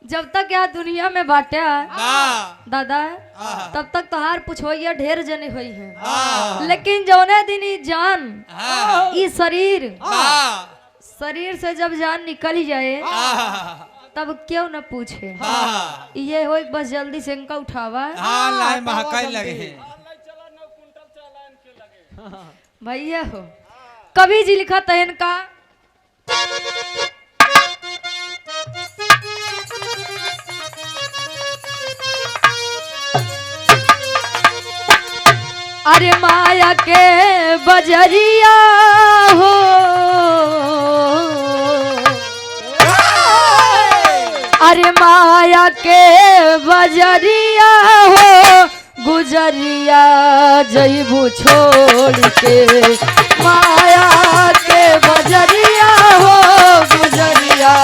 जब तक यहाँ दुनिया में बाटे दादा हाँ। तब तक तोहार पूछोइया ढेर जने हुई है, हाँ। लेकिन जौने दिन ई जान हाँ। ई शरीर हाँ। शरीर से जब जान निकल जाए हाँ। तब क्यों न पूछे। हाँ। ये हो बस जल्दी से इनका उठावा हाँ लाइन महकाई लगे हैं। भैया हो। कवि जी लिखा था इनका अरे माया के बजरिया हो अरे माया के बजरिया हो गुजरिया जईबू छोड़ के माया के बजरिया हो गुजरिया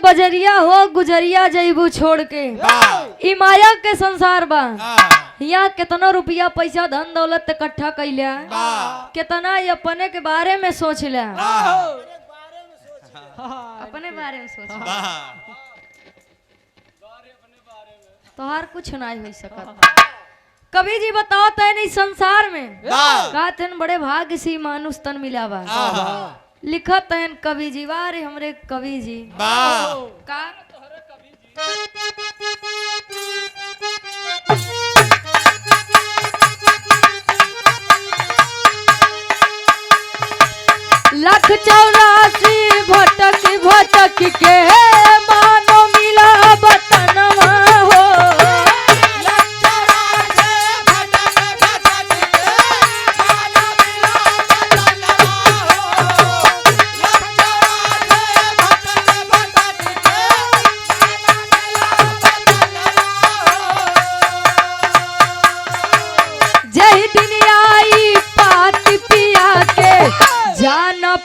बजरिया हो गुजरिया जईबू छोड़ के ई माया के संसार बा। यहाँ कितना रुपया पैसा धन दौलत इकट्ठा कैलिया कितना ये अपने के बारे में सोच लिया अपने बारे में सोच तोहार कुछ ना हो सकता। कवि जी बताओ तैन इस संसार में का तेन बड़े भाग्य सी मानुष तन मिला बा। लिखत हैं कवि जी वारे हमरे कवि जी का लख 84 भटक भटक के मानो मिला बतनवा हो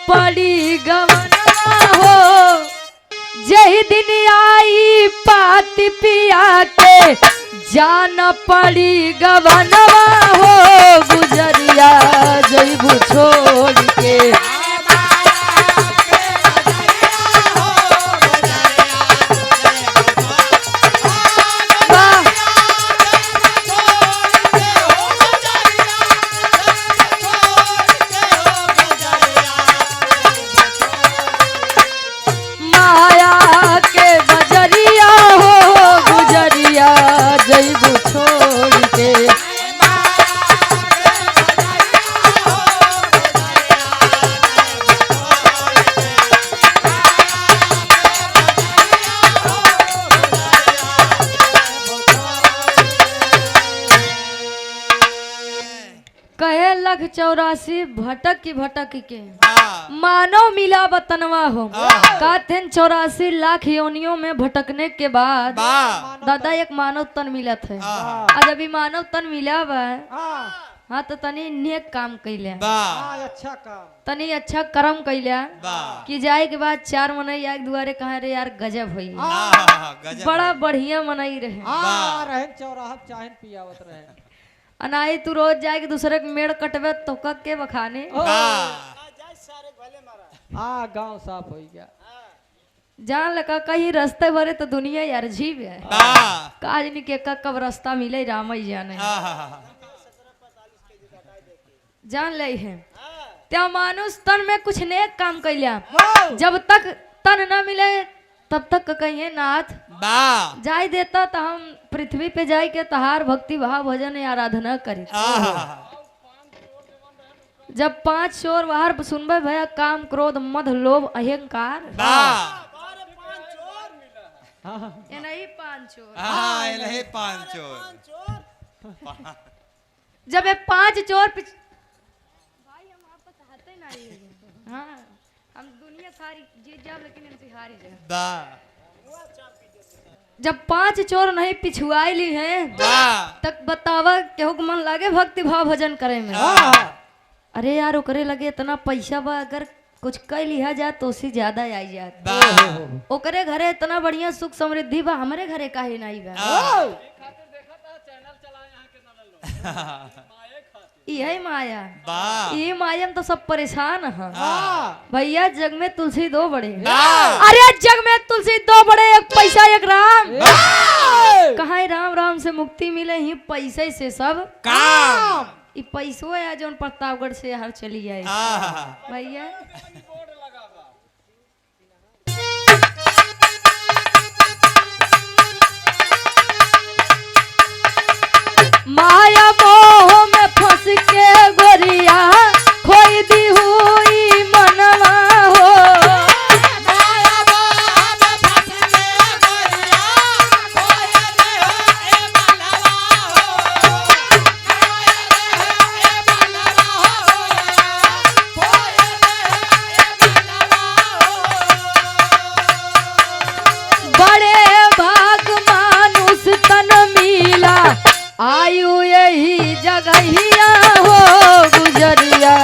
पड़ी गवनवा हो जही दिन आई पाती पिया के जान पड़ी गवनवा हो गुजरिया जईबू छोड़ के कहे लख 84 भटक के मानो मिला बतनवा हो कहते 84 लाख योनियों में भटकने के बाद दादा एक मानव तन मिला थे और जब मानव तन मिला बा हाँ तो तनी नेक काम कैले अच्छा काम तनी अच्छा कर्म कैले कि जाए के बाद 4 मनई एक दुआरे कहा रे यार गजब हुई बड़ा बढ़िया मनई रहे चौराहा चाहन पियावत रहे अनाई तू रोज जाए के दूसरे के मेड़ कटवे तो के बखाने गांव साफ हो गया जान लगा कहीं रास्ते भरे तो दुनिया यार जीव है काज नहीं के कब रास्ता मिले राम ही जाने जान ले है त्या मानुष तन में कुछ नेक काम कैलिया जब तक तन न मिले तब तक कहिए नाथ जाय देता तो हम पृथ्वी पे जाय के तहार भक्ति भाव भजन आराधना करी। जब 5 शोर बाहर सुनबे भैया काम क्रोध मद लोभ अहंकार ये नहीं पांच चोर। हाँ ये पांच चोर। जब ये पांच चोर भाई हम आप बताते नहीं। हाँ हम दुनिया सारी जीत जाओ लेकिन इनसे हार ही जाओ। वाह जब पांच चोर नहीं पिछुआई ली हैं वाह तक बतावा केहू के मन लागे भक्ति भाव भजन करे में। अरे यार ओकरे लगे इतना पैसा बा अगर कुछ कह लिया जाए तो उससे ज्यादा आई जात। वाह ओकरे घरे इतना बढ़िया सुख समृद्धि बा हमरे घरे काहे नहीं बा। यही माया वाह ये माया में तो सब परेशान है। हाँ। भैया जग में तुलसी दो बड़े। वाह। अरे जग में तुलसी दो बड़े एक पैसा एक राम। कहाँ राम राम से मुक्ति मिले ही पैसे से सब काम। ये पैसो है जो प्रतापगढ़ से हर चली जाए हाँ। भैया। माया मोह में फंस के गोरिया खोई दी हुई मनवा हो। बड़े भाग मानुष तन मिला आयु यही जगहिया हो गुजरिया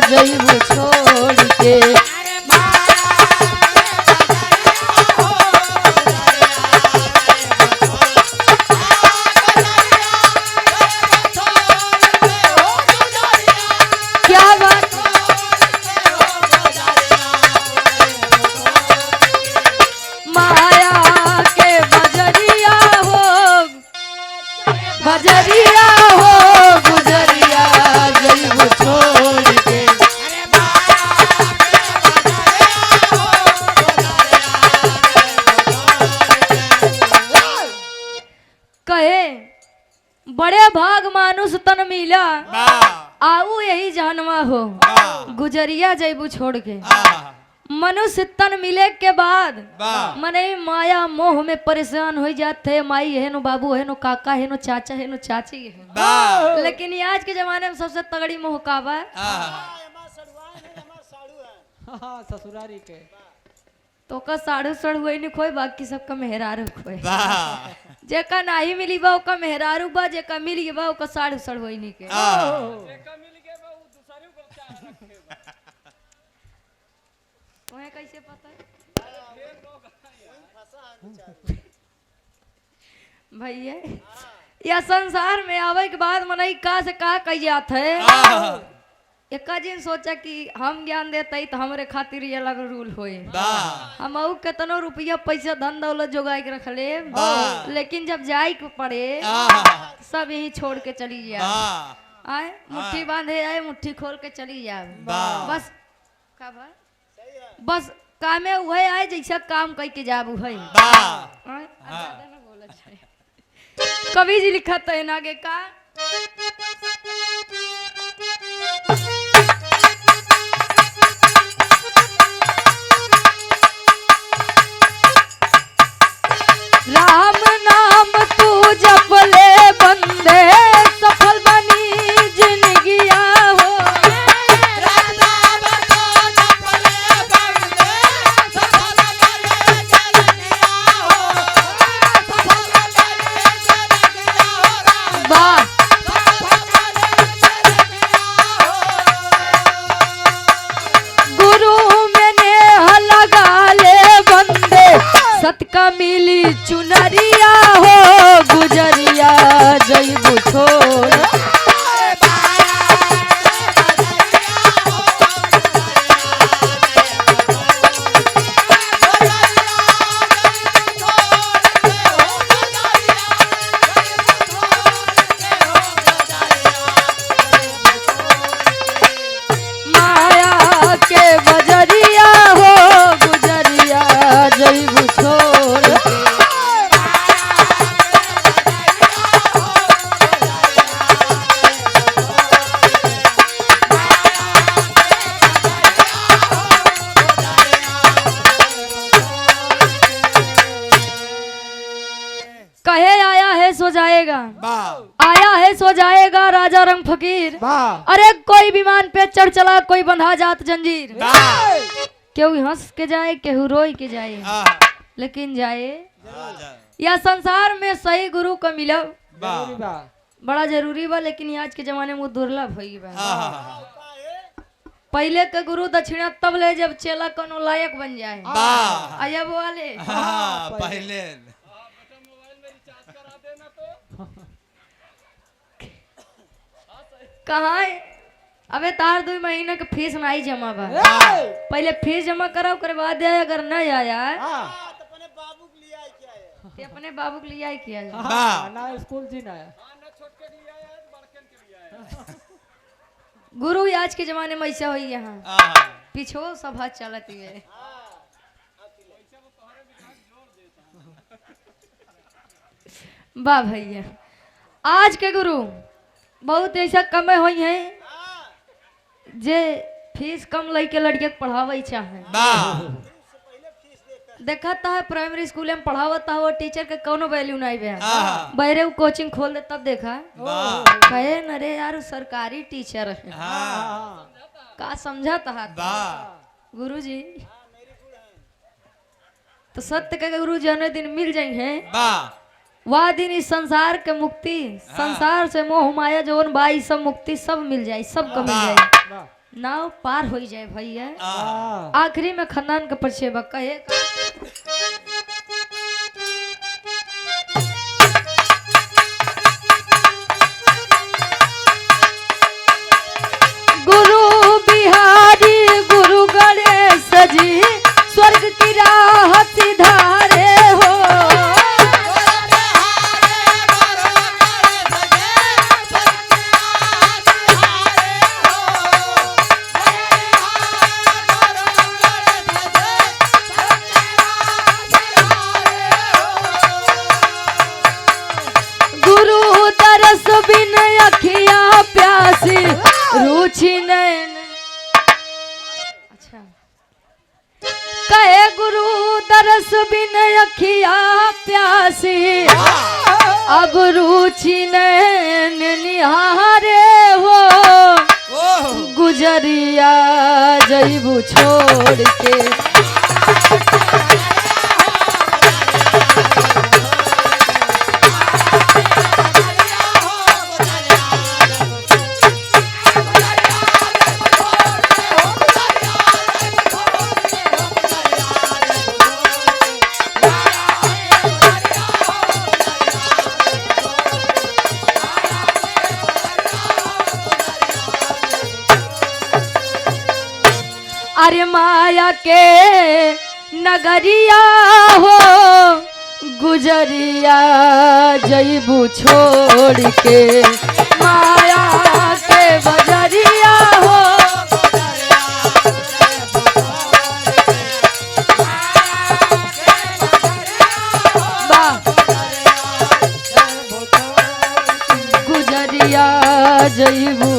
जैबू छोड़ के। क्या बात माया के बजरिया हो बजरिया हो गुजरिया जैबू छोड़ के। कहे बड़े भाग मानुष तन मिला वाह आऊ यही जानवा हो वाह गुजरिया जैबू छोड़ के। वाह मनुष्य तन मिले के बाद वाह मने माया मोह में परेशान हो जाते। माई है नो बाबू है नो काका है नो चाचा है नो चाची है। वाह लेकिन ये आज के जमाने में सबसे तगड़ी मोह का बा ससुरारी के तो का साढ़ू सड़ हुए नहीं खोई बाकी सबका मेहरारू खोई। वाह जेका नहीं मिली बा ओका मेहरारू बा जेका मिल गई बा ओका साढ़ू सड़ हुई नहीं के। तुम्हें कैसे पता भैया या संसार में आवे के बाद मनई का से का कह जात है। एक दिन सोचा कि हम ज्ञान देते तो हमरे खातिर ये अलग रूल होए। हम केतनो रुपया पैसा धन दौलत जोगा के रख ले लेकिन जब जाए के पड़े सब यही छोड़ के चली जाए। आए मुट्ठी बांधे आए मुट्ठी खोल के चली जाए बस का बस कामे वही आए जैसा काम कह के जाब वही। कवि जी लिखा तो आगे का राम नाम तू जप ले बंदे सफल बनी जिंदगिया हो। वाह गुरु में नेह लगा ले बंदे सत का मिली चुनरिया हो गुजरिया जैबू छोड़। माया के बजरिया हो गुजरिया जैबू छोड़। सो जाएगा, वाह आया है सो जाएगा राजा रंग फकीर। वाह अरे कोई विमान पे चढ़ चला, कोई बंधा जात जंजीर। वाह केहू हंस के जाए, केहू रोई के जाए, लेकिन जाए या संसार में सही गुरु को मिलब जरूरी बा। बड़ा जरूरी बा। लेकिन आज के जमाने में दुर्लभ हो बा। वाह पहले के गुरु दक्षिणा तब ले जब चेला कोनो लायक बन जाए। वाह अजब वाले पहले कहाँ है? अबे तार 2 महीने का फीस नहीं जमा बा। पहले फीस जमा करा, ओकर बाद आया, अगर नहीं आया ते अपने बाबू के लिए किया जाए। वाह ना स्कूल जी ना गुरु आज के जमाने में ऐसा हुई यहाँ पीछो सभा चलती है। वाह भैया, आज के गुरु बहुत ऐसा कमे हुई हैं जे फीस कम लेके लड़के के पढ़ावे चाहे। वाह देखा था प्राइमरी स्कूल में पढ़ावता वो टीचर के कोनो वैल्यू नहीं बे। हाँ। बहरे कोचिंग खोल दे तब देखा वाह कहे न रे यार सरकारी टीचर है। का समझा था वाह गुरुजी। तो सत्य के गुरु जी अने दिन मिल जाएंगे, वाह वह दिन इस संसार के मुक्ति, संसार से मोह माया जोन बाई सब मुक्ति सब मिल जाए, सबको मिल जाए, नाव पार हो जाए भैया। आखिरी में खानदान का परिचय कहे गुरु बिहारी गुरु गणेश जी स्वर्ग की राह सिधारे हो। बिन अखिया प्यासी रुचि नैन। अच्छा कहे गुरु दरस बिन अखिया प्यासी अब रुचि नैन निहारे हो। गुजरिया जईबू छोड़ के अरे माया के नगरिया हो गुजरिया जईबू छोड़ के माया के बजरिया हो। गुजरिया जईबू